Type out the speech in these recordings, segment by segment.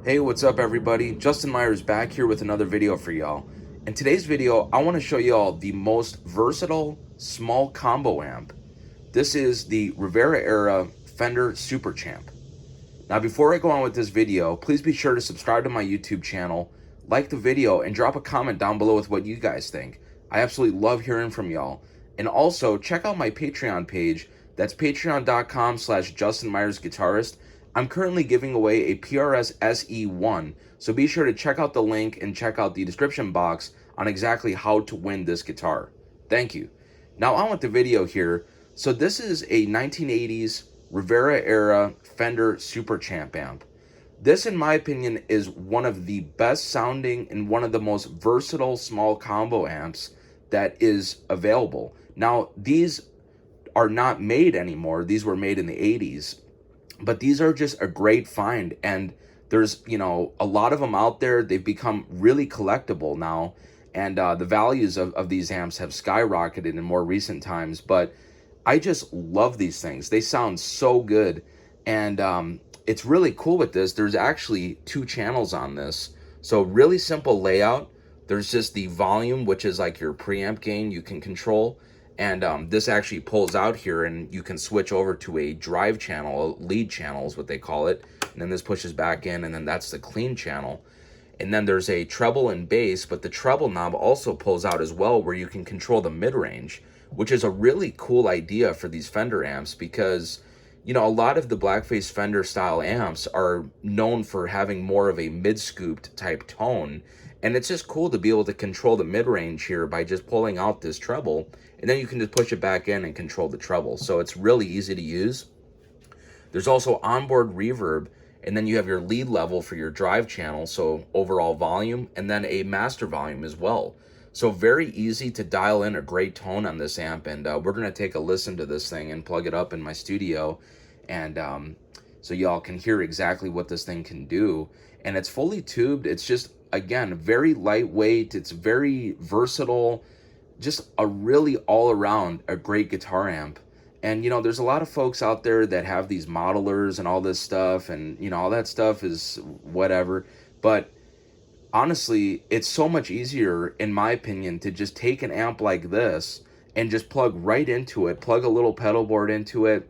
Hey, what's up everybody? Justin Myers back here with another video for y'all. In today's video, I want to show y'all the most versatile small combo amp. This is the Rivera era Fender Super Champ. Now before I go on with this video, please be sure to subscribe to my YouTube channel, like the video, and drop a comment down below with what you guys think. I absolutely love hearing from y'all. And also, check out my Patreon page. That's patreon.com/Justin Myers Guitarist. I'm currently giving away a PRS SE1, so be sure to check out the link and check out the description box on exactly how to win this guitar. Thank you. Now on with the video here. So this is a 1980s Rivera era Fender Super Champ amp. This, in my opinion, is one of the best sounding and one of the most versatile small combo amps that is available. Now, these are not made anymore. These were made in the 80s, but these are just a great find. And there's, a lot of them out there. They've become really collectible now. And the values of these amps have skyrocketed in more recent times. But I just love these things. They sound so good. And it's really cool with this. There's actually 2 channels on this. So really simple layout. There's just the volume, which is like your preamp gain you can control. And this actually pulls out here and you can switch over to a drive channel, a lead channel is what they call it. And then this pushes back in, and then that's the clean channel. And then there's a treble and bass, but the treble knob also pulls out as well, where you can control the mid-range, which is a really cool idea for these Fender amps because, a lot of the blackface Fender style amps are known for having more of a mid-scooped type tone. And it's just cool to be able to control the mid-range here by just pulling out this treble, and then you can just push it back in and control the treble. So it's really easy to use. There's also onboard reverb, and then you have your lead level for your drive channel, so overall volume, and then a master volume as well. So very easy to dial in a great tone on this amp, and we're going to take a listen to this thing and plug it up in my studio, and so y'all can hear exactly what this thing can do. And it's fully tubed. It's just, again, very lightweight. It's very versatile. Just a really all-around a great guitar amp. And there's a lot of folks out there that have these modelers and all this stuff, and all that stuff is whatever. But honestly, it's so much easier, in my opinion, to just take an amp like this and just plug right into it, plug a little pedal board into it,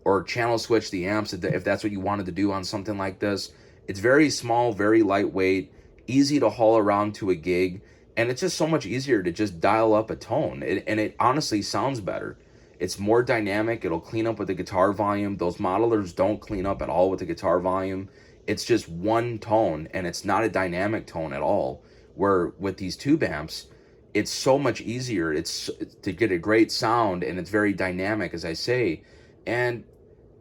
or channel switch the amps if that's what you wanted to do on something like this. It's very small, very lightweight, easy to haul around to a gig, and it's just so much easier to just dial up a tone, and it honestly sounds better. It's more dynamic. It'll clean up with the guitar volume. Those modelers don't clean up at all with the guitar volume. It's just one tone, and it's not a dynamic tone at all. Where with these tube amps, it's so much easier. It's to get a great sound, and it's very dynamic, as I say. And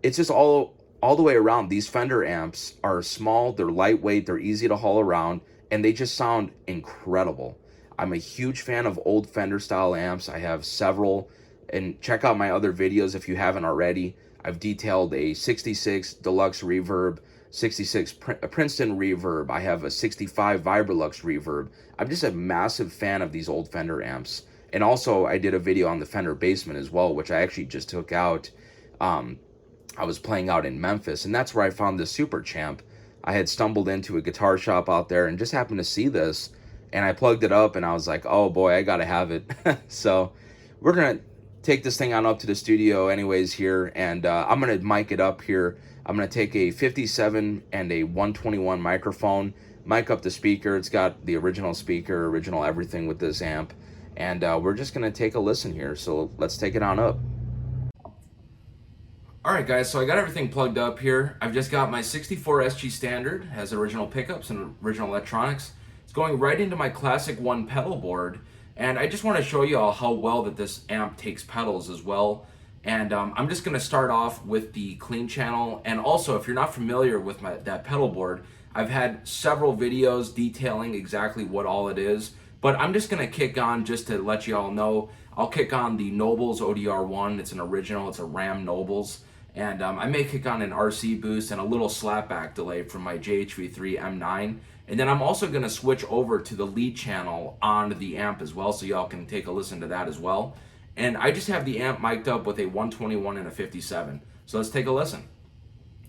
it's just all the way around. These Fender amps are small, they're lightweight, they're easy to haul around, and they just sound incredible. I'm a huge fan of old Fender style amps. I have several, and check out my other videos if you haven't already. I've detailed a 66 Deluxe Reverb, 66 Princeton Reverb. I have a 65 Vibrolux Reverb. I'm just a massive fan of these old Fender amps. And also, I did a video on the Fender Basement as well, which I actually just took out. I was playing out in Memphis, and that's where I found this Super Champ. I had stumbled into a guitar shop out there and just happened to see this, and I plugged it up, and I was like, oh boy, I gotta have it. So we're gonna take this thing on up to the studio anyways here, and I'm gonna mic it up here. I'm gonna take a 57 and a 121 microphone, mic up the speaker. It's got the original speaker, original everything with this amp, and we're just gonna take a listen here. So let's take it on up. Alright guys, so I got everything plugged up here. I've just got my 64 SG Standard, has original pickups and original electronics. It's going right into my Classic 1 pedal board, and I just want to show you all how well that this amp takes pedals as well. And I'm just going to start off with the clean channel, and also if you're not familiar with that pedal board, I've had several videos detailing exactly what all it is, but I'm just going to kick on just to let you all know. I'll kick on the Nobles ODR1. It's an original, it's a Ram Nobles. And I may kick on an RC boost and a little slapback delay from my JHV3 M9. And then I'm also going to switch over to the lead channel on the amp as well, so y'all can take a listen to that as well. And I just have the amp mic'd up with a 121 and a 57. So let's take a listen.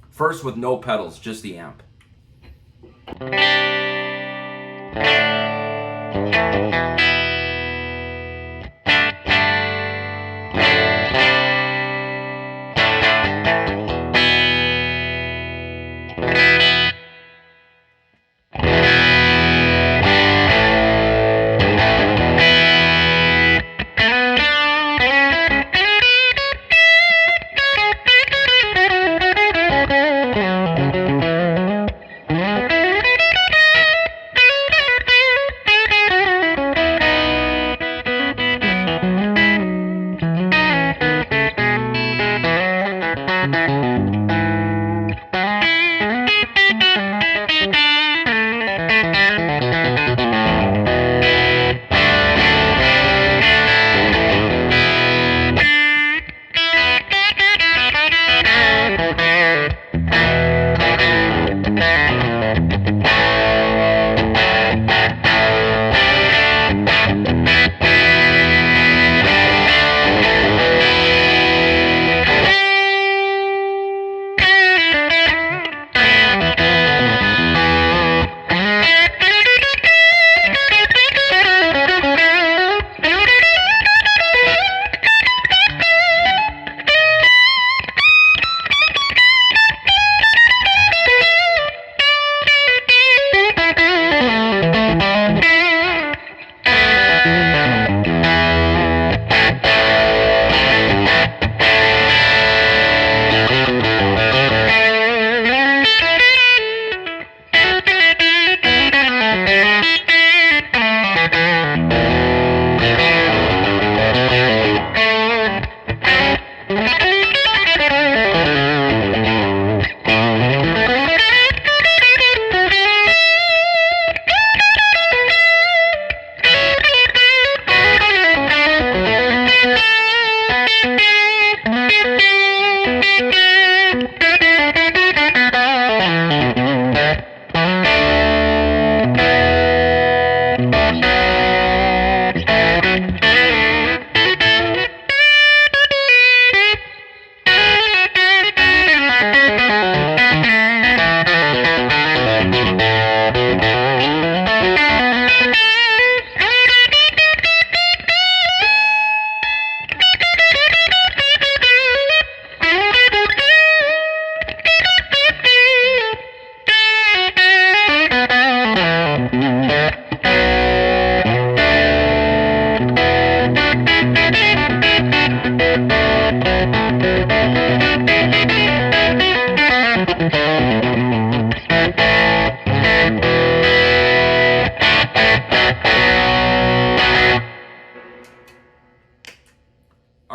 First with no pedals, just the amp.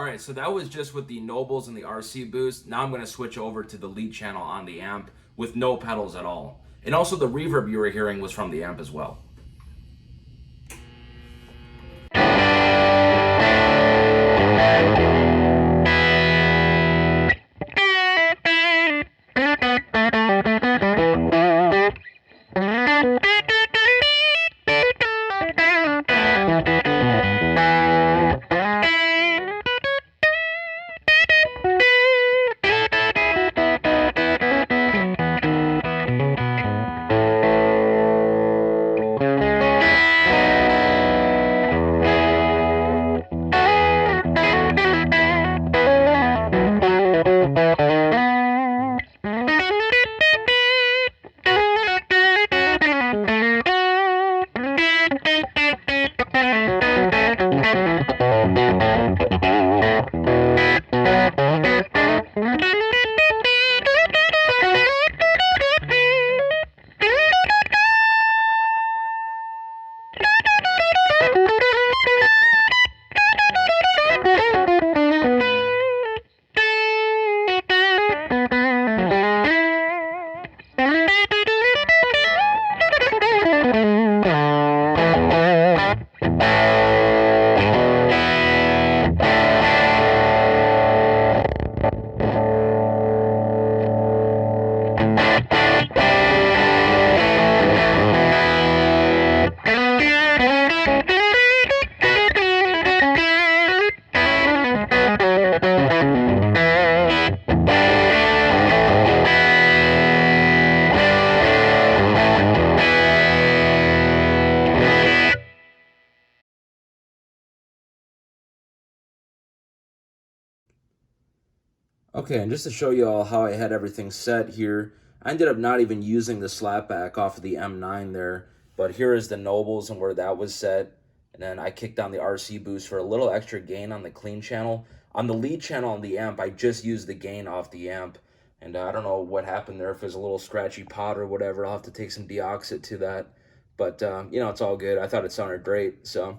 Alright, so that was just with the Nobles and the RC boost. Now I'm going to switch over to the lead channel on the amp with no pedals at all. And also the reverb you were hearing was from the amp as well. Okay, and just to show you all how I had everything set here, I ended up not even using the slapback off of the M9 there, but here is the Nobles and where that was set. And then I kicked on the RC boost for a little extra gain on the clean channel. On the lead channel on the amp, I just used the gain off the amp. And I don't know what happened there, if it was a little scratchy pot or whatever. I'll have to take some deoxit to that. But, you know, it's all good. I thought it sounded great. So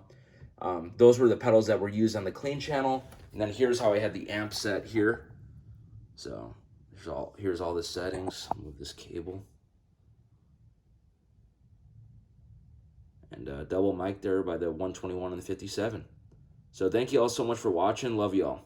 those were the pedals that were used on the clean channel. And then here's how I had the amp set here. So here's all the settings. Move this cable. And double mic there by the 121 and the 57. So thank you all so much for watching. Love you all.